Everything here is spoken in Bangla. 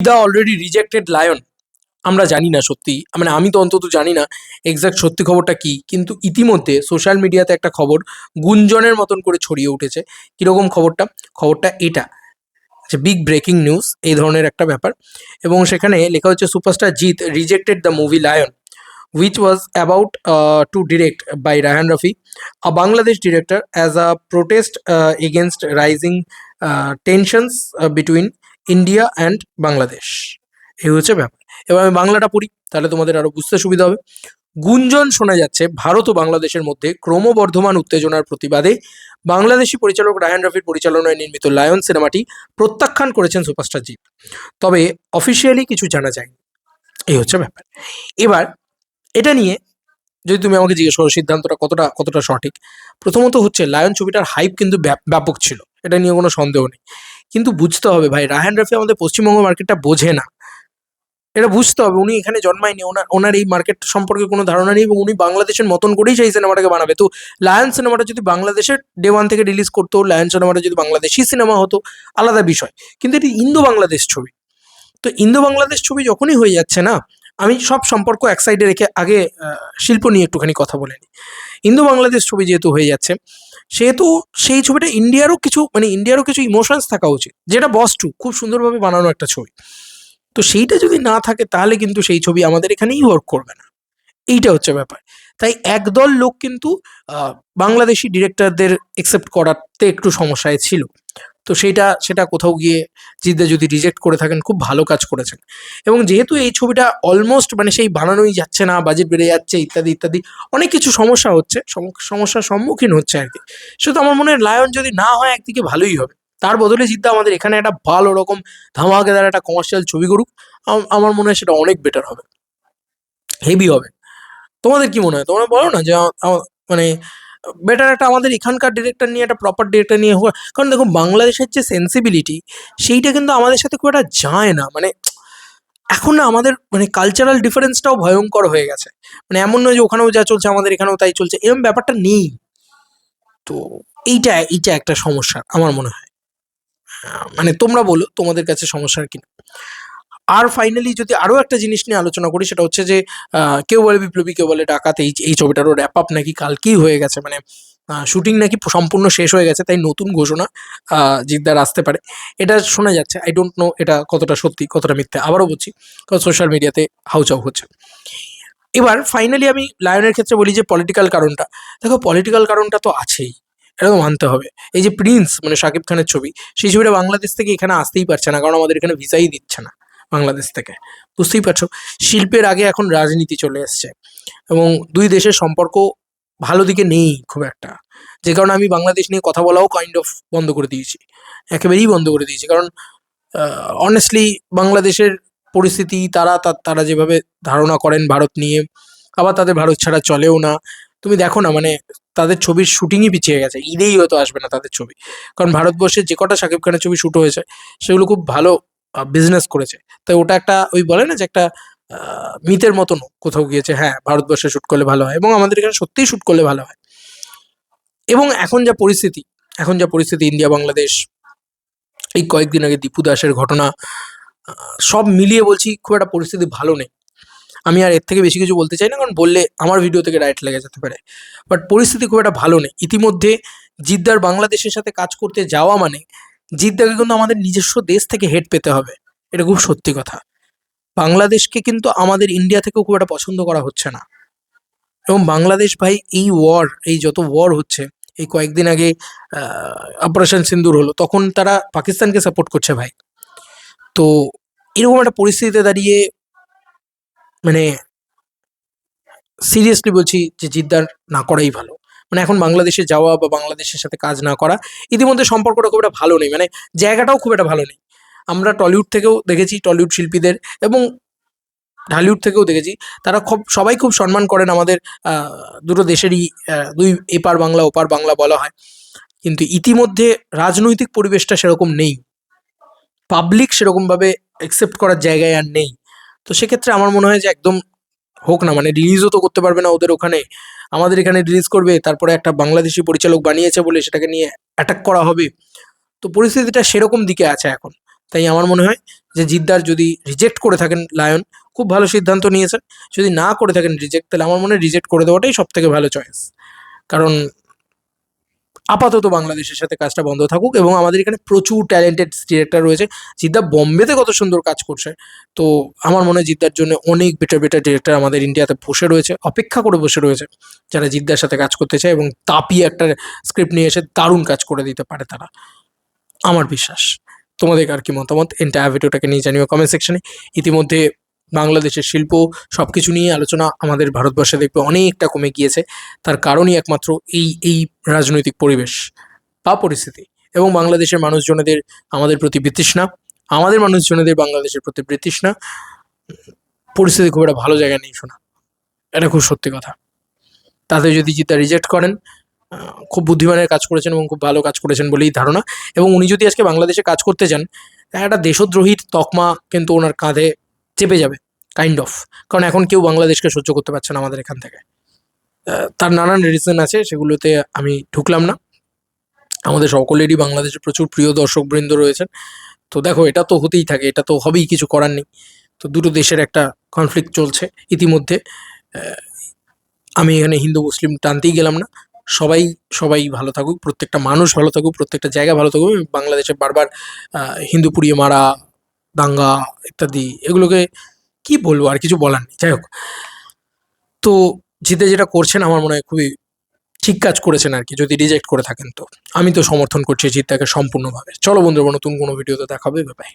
The already rejected lion. আমরা জানি না সত্যি, মানে আমি তো অন্তত জানি না এক্সাক্ট সত্যি খবরটা কি, কিন্তু ইতিমধ্যে সোশ্যাল মিডিয়াতে একটা খবর গুঞ্জনের মতন করে ছড়িয়ে উঠেছে। কিরকম খবরটা? খবরটা এটা যে বিগ ব্রেকিং নিউজ এই ধরনের একটা ব্যাপার, এবং সেখানে লেখা হচ্ছে superstar Jeet rejected the movie lion which was about to direct by Rahan Rafi, a Bangladesh director, as a protest against rising tensions between India and Bangladesh. এই হচ্ছে ব্যাপার। এবার আমি বাংলাটা পড়ি, তাহলে তোমাদের আরো বুঝতে সুবিধা হবে। গুঞ্জন শোনা যাচ্ছে ভারত ও বাংলাদেশের মধ্যে ক্রমবর্ধমান উত্তেজনার প্রতিবাদে বাংলাদেশি পরিচালক রায়হান রাফির পরিচালনায় নির্মিত লায়ন সিনেমাটি প্রত্যাখ্যান করেছেন সুপারস্টার জিৎ, তবে অফিসিয়ালি কিছু জানা যায়নি। এই হচ্ছে ব্যাপার। এবার এটা নিয়ে যদি তুমি আমাকে জিজ্ঞেস করো সিদ্ধান্তটা কতটা কতটা সঠিক, প্রথমত হচ্ছে লায়ন ছবিটার হাইপ কিন্তু ব্যাপক ছিল, এটা নিয়ে কোনো সন্দেহ নেই। কিন্তু বুঝতে হবে ভাই, রায়হান রাফি আমাদের পশ্চিমবঙ্গ মার্কেটটা বোঝে না, এটা বুঝতে হবে। উনি এখানে জন্মায়নি, ওনার এই মার্কেট সম্পর্কে কোনো ধারণা নেই, এবং উনি বাংলাদেশের মতন করেই সেই সিনেমাটাকে বানাবে। তো লায়ন সিনেমাটা যদি বাংলাদেশের ডে ওয়ান থেকে রিলিজ করতো, লায়ন সিনেমাটা যদি বাংলাদেশি সিনেমা হতো আলাদা বিষয়, কিন্তু এটি ইন্দো বাংলাদেশ ছবি। তো ইন্দো বাংলাদেশ ছবি যখনই হয়ে যাচ্ছে না, আমি সব সম্পর্ক এক সাইডে রেখে আগে শিল্প নিয়ে একটুখানি কথা বলে নিই। ইন্দো বাংলাদেশ ছবি যেহেতু হয়ে যাচ্ছে, সেহেতু সেই ছবিটা ইন্ডিয়ারও কিছু ইমোশনস থাকা উচিত, যেটা বস টু খুব সুন্দরভাবে বানানো একটা ছবি। তো সেইটা যদি না থাকে তাহলে কিন্তু সেই ছবি আমাদের এখানেই ওয়ার্ক করবে না, এইটা হচ্ছে ব্যাপার। তাই একদল লোক কিন্তু বাংলাদেশি ডিরেক্টরদের একসেপ্ট করাতে একটু সমস্যায় ছিল। তো সেটা কোথাও গিয়ে জিদ্দা যদি রিজেক্ট করে থাকেন, খুব ভালো কাজ করেছেন। এবং যেহেতু এই ছবিটা অলমোস্ট সেই বানানোই যাচ্ছে না, বাজেট বেড়ে যাচ্ছে, ইত্যাদি ইত্যাদি অনেক কিছু সমস্যা হচ্ছে, সমস্যার সম্মুখীন হচ্ছে আর কি। শুধু আমার মনে হয় লায়ন যদি না হয় একদিকে ভালোই হবে, তার বদলে জিদ্দা আমাদের এখানে একটা ভালো রকম ধামাকেদার একটা কমার্শিয়াল ছবি করুক, আমার মনে হয় সেটা অনেক বেটার হবে, হেভি হবে। তোমাদের কি মনে হয়? তোমরা বলো না যে মানে বেটার একটা আমাদের এখানকার ডিরেক্টর নিয়ে, একটা প্রপার ডিরেক্টর নিয়ে হোক। কারণ দেখো বাংলাদেশের যে সেন্সিবিলিটি, সেইটা কিন্তু আমাদের সাথে খুব একটা যায় না। এখন না আমাদের কালচারাল ডিফারেন্সটাও ভয়ঙ্কর হয়ে গেছে। এমন নয় যে ওখানেও যা চলছে আমাদের এখানেও তাই চলছে, এরকম ব্যাপারটা নেই। তো এইটা একটা সমস্যা আমার মনে হয়। তোমরা বলো তোমাদের কাছে সমস্যার কিনা। আর ফাইনালি যদি আরো একটা জিনিস নিয়ে আলোচনা করি, সেটা হচ্ছে যে কেউ বলে বিপ্লবী, কেউ বলে ডাকাত, এই ছবিটারও র্যাপ আপ নাকি কালকেই হয়ে গেছে, শুটিং নাকি সম্পূর্ণ শেষ হয়ে গেছে, তাই নতুন ঘোষণা জিদ্দার আসতে পারে, এটা শোনা যাচ্ছে। আই ডোন্ট নো এটা কতটা সত্যি কতটা মিথ্যে, আবারও বলছি, কারণ সোশ্যাল মিডিয়াতে হাউচাউ হচ্ছে। এবার ফাইনালি আমি লায়নের ক্ষেত্রে বলি যে পলিটিক্যাল কারণটা, দেখো পলিটিক্যাল কারণটা তো আছেই, এটা তো মানতে হবে। এই যে প্রিন্স শাকিব খানের ছবি, সেই ছবিটা বাংলাদেশ থেকে এখানে আসতেই পারছে না, কারণ আমাদের এখানে ভিসাই দিচ্ছে না বাংলাদেশ থেকে। বুঝতেই পারছো, শিল্পের আগে এখন রাজনীতি চলে এসছে, এবং দুই দেশের সম্পর্ক ভালো দিকে নেই খুব একটা, যে কারণে আমি বাংলাদেশ নিয়ে কথা বলাও কাইন্ড অফ বন্ধ করে দিয়েছি, একেবারেই বন্ধ করে দিয়েছি। কারণ অনেস্টলি বাংলাদেশের পরিস্থিতি, তারা যেভাবে ধারণা করেন ভারত নিয়ে, আবার তাদের ভারত ছাড়া চলেও না। তুমি দেখো না, তাদের ছবির শুটিংই পিছিয়ে গেছে, ঈদেই হয়তো আসবে না তাদের ছবি, কারণ ভারতবর্ষে যে কটা শাকিব খানের ছবি শুট হয়েছে সেগুলো খুব ভালো বিজনেস করেছে। তাই ওটা একটা ওই বলে না যে একটা মিথের মতন কোথাও গিয়েছে, হ্যাঁ ভারতবর্ষে শুট করলে ভালো হয়, এবং আমাদের এখানে সত্যিই শুট করলে ভালো হয়। এবং এখন যা পরিস্থিতি ইন্ডিয়া বাংলাদেশ, এই কয়েকদিন আগে দীপু দাসের ঘটনা, সব মিলিয়ে বলছি খুব একটা পরিস্থিতি ভালো নেই। আমি আর এর থেকে বেশি কিছু বলতে চাই না, কারণ বললে আমার ভিডিও থেকে রাইট লেগে যেতে পারে। বাট পরিস্থিতি খুব একটা ভালো নেই। ইতিমধ্যে জিদ্দার বাংলাদেশের সাথে কাজ করতে যাওয়া জিদ্দাকে কিন্তু আমাদের নিজস্ব দেশ থেকে হেড পেতে হবে, এটা খুব সত্যি কথা। বাংলাদেশকে কিন্তু আমাদের ইন্ডিয়া থেকেও খুব একটা পছন্দ করা হচ্ছে না। এবং বাংলাদেশ ভাই, এই যত ওয়ার হচ্ছে, এই কয়েকদিন আগে অপারেশন সিন্দুর হলো, তখন তারা পাকিস্তানকে সাপোর্ট করছে ভাই। তো এরকম একটা পরিস্থিতিতে দাঁড়িয়ে সিরিয়াসলি বলছি যে জিদ্দার না করাই ভালো। এখন বাংলাদেশে যাওয়া বা বাংলাদেশের সাথে কাজ না করা, ইতিমধ্যে সম্পর্কটা খুব একটা ভালো নেই, জায়গাটাও খুব একটা ভালো নেই। আমরা টলিউড থেকেও দেখেছি, টলিউড শিল্পীদের, এবং ঢালিউড থেকেও দেখেছি, তারা সবাই খুব সম্মান করেন আমাদের দুটো দেশেরই, দুই এপার বাংলা ওপার বাংলা বলা হয়। কিন্তু ইতিমধ্যে রাজনৈতিক পরিবেশটা সেরকম নেই, পাবলিক সেরকমভাবে অ্যাকসেপ্ট করার জায়গায় আর নেই। তো সেক্ষেত্রে আমার মনে হয় যে একদম হোক না, রিলিজও তো করতে পারবে না ওদের ওখানে, আমাদের এখানে রিলিজ করবে, তারপরে একটা বাংলাদেশি পরিচালক বানিয়েছে বলে সেটাকে নিয়ে অ্যাটাক করা হবে। তো পরিস্থিতিটা সেরকম দিকে আছে এখন। তাই আমার মনে হয় যে জিদ্দার যদি রিজেক্ট করে থাকেন লায়ন, খুব ভালো সিদ্ধান্ত নিয়েছেন। যদি না করে থাকেন রিজেক্ট, তাহলে আমার মনে হয় রিজেক্ট করে দেওয়াটাই সব থেকে ভালো চয়েস। কারণ আপাতত বাংলাদেশের সাথে কাজটা বন্ধ থাকুক, এবং আমাদের এখানে প্রচুর ট্যালেন্টেড ডিরেক্টর রয়েছে। জিদ্দা বোম্বেতে কত সুন্দর কাজ করছে, তো আমার মনে হয় জিদ্দার জন্য অনেক বেটার বেটার ডিরেক্টর আমাদের ইন্ডিয়াতে বসে রয়েছে, অপেক্ষা করে বসে রয়েছে, যারা জিদ্দার সাথে কাজ করতে চায় এবং তাপিয়ে একটা স্ক্রিপ্ট নিয়ে এসে দারুণ কাজ করে দিতে পারে তারা, আমার বিশ্বাস। তোমাদের আর কি মতামত এন্টায়ার ভিডিওটাকে নিয়ে জানিও কমেন্ট সেকশনে। ইতিমধ্যে বাংলাদেশের শিল্প সবকিছু নিয়ে আলোচনা আমাদের ভারতবর্ষে দেখবে অনেকটা কমে গিয়েছে। তার কারণই একমাত্র এই রাজনৈতিক পরিবেশ বা পরিস্থিতি, এবং বাংলাদেশের মানুষজনেদের আমাদের প্রতি বিতৃষ্ণা, আমাদের মানুষজনেদের বাংলাদেশের প্রতি বিতৃষ্ণা। পরিস্থিতি খুব একটা ভালো জায়গায় নেই শোনা, এটা খুব সত্যি কথা। তাতে যদি জিদ্দা রিজেক্ট করেন, খুব বুদ্ধিমানের কাজ করেছেন এবং খুব ভালো কাজ করেছেন বলেই ধারণা। এবং উনি যদি আজকে বাংলাদেশে কাজ করতে যান, একটা দেশদ্রোহীর তকমা কিন্তু ওনার কাঁধে চেপে যাবে কাইন্ড অফ। কারণ এখন কেউ বাংলাদেশকে সহ্য করতে পারছে না আমাদের এখান থেকে। তার নানান রিজন আছে, সেগুলোতে আমি ঢুকলাম না। আমাদের সকলেরই বাংলাদেশে প্রচুর প্রিয় দর্শকবৃন্দ রয়েছেন। তো দেখো, এটা তো হতেই থাকে, এটা তো হবেই, কিছু করার নেই। তো দুটো দেশের একটা কনফ্লিক্ট চলছে ইতিমধ্যে। আমি এখানে হিন্দু মুসলিম টানতেই গেলাম না। সবাই সবাই ভালো থাকুক, প্রত্যেকটা মানুষ ভালো থাকুক, প্রত্যেকটা জায়গা ভালো থাকুক। বাংলাদেশে বারবার হিন্দু পুড়িয়ে মারা, দাঙ্গা ইত্যাদি, এগুলোকে কি বলবো, আর কিছু বলার নেই। যাই হোক, তো জিতে যেটা করছেন আমার মনে হয় খুবই ঠিক কাজ করেছেন আর কি। যদি রিজেক্ট করে থাকেন, তো আমি তো সমর্থন করছি জিদ্দাকে সম্পূর্ণভাবে। চলো বন্ধুরা, নতুন কোনো ভিডিওতে দেখাবে, বাই।